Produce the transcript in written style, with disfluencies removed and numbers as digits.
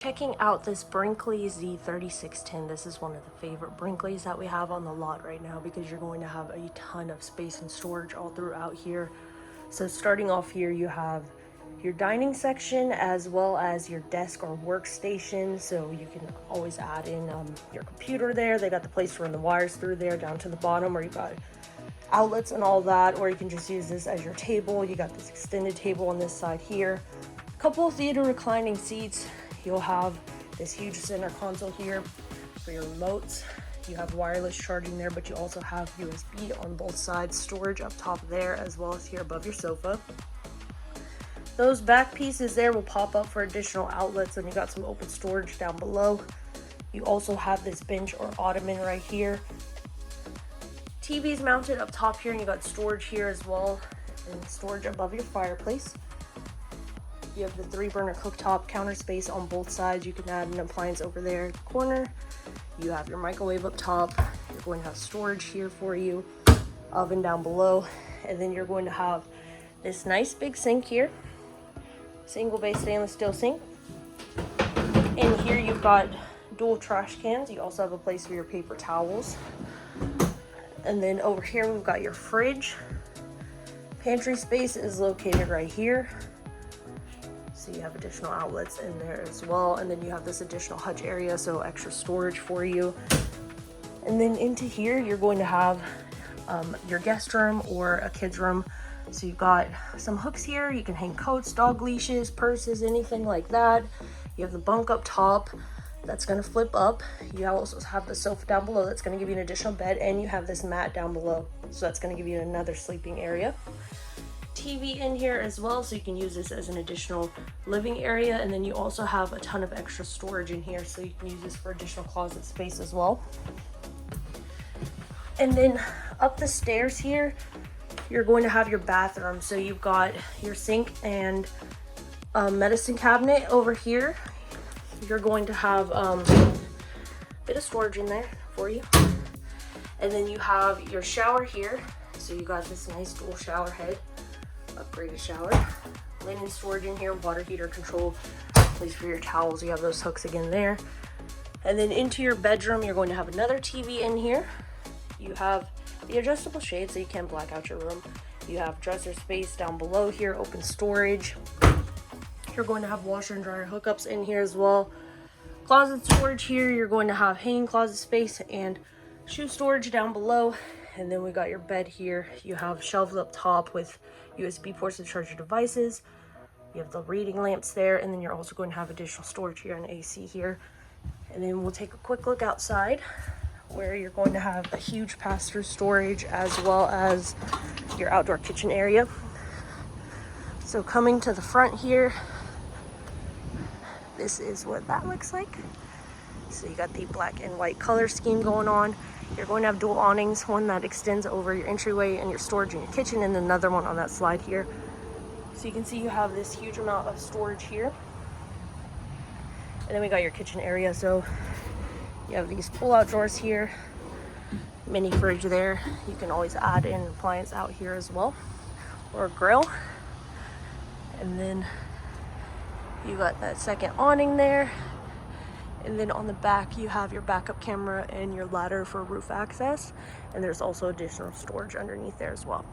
Checking out this Brinkley Z3610. This is one of the favorite Brinkleys that we have on the lot right now because you're going to have a ton of space and storage all throughout here. So starting off here, you have your dining section as well as your desk or workstation. So you can always add in your computer there. They got the place to run the wires through there down to the bottom where you got outlets and all that, or you can just use this as your table. You got this extended table on this side here. A couple of theater reclining seats. You'll have this huge center console here for your remotes. You have wireless charging there, but you also have USB on both sides, storage up top there, as well as here above your sofa. Those back pieces there will pop up for additional outlets, and you got some open storage down below. You also have this bench or ottoman right here. TV's mounted up top here, and you got storage here as well, and storage above your fireplace. You have the 3-burner cooktop, counter space on both sides. You can add an appliance over there in the corner. You have your microwave up top. You're going to have storage here for you, oven down below, and then you're going to have this nice big sink here, single base stainless steel sink. And here you've got dual trash cans. You also have a place for your paper towels. And then over here we've got your fridge. Pantry space is located right here. So you have additional outlets in there as well. And then you have this additional hutch area, so extra storage for you. And then into here, you're going to have your guest room or a kid's room. So you've got some hooks here. You can hang coats, dog leashes, purses, anything like that. You have the bunk up top that's going to flip up. You also have the sofa down below that's going to give you an additional bed, and you have this mat down below. So that's going to give you another sleeping area. TV in here as well, so you can use this as an additional living area. And then you also have a ton of extra storage in here, so you can use this for additional closet space as well. And then up the stairs here, you're going to have your bathroom. So you've got your sink and medicine cabinet over here. You're going to have a bit of storage in there for you. And then you have your shower here. So you got this nice dual shower head, upgraded shower, linen storage in here, water heater control, place for your towels. You have those hooks again there. And then into your bedroom, you're going to have another TV in here. You have the adjustable shade so you can black out your room. You have dresser space down below here, open storage. You're going to have washer and dryer hookups in here as well. Closet storage here. You're going to have hanging closet space and shoe storage down below. And then we got your bed here. You have shelves up top with USB ports to charge your devices. You have the reading lamps there, and then you're also going to have additional storage here and AC here. And then we'll take a quick look outside where you're going to have a huge pass-through storage as well as your outdoor kitchen area. So coming to the front here, this is what that looks like. So you got the black and white color scheme going on. You're going to have dual awnings, one that extends over your entryway and your storage in your kitchen, and another one on that slide here. So you can see you have this huge amount of storage here. And then we got your kitchen area. So you have these pull-out drawers here, mini fridge there. You can always add in an appliance out here as well, or a grill. And then you got that second awning there. And then on the back, you have your backup camera and your ladder for roof access. And there's also additional storage underneath there as well.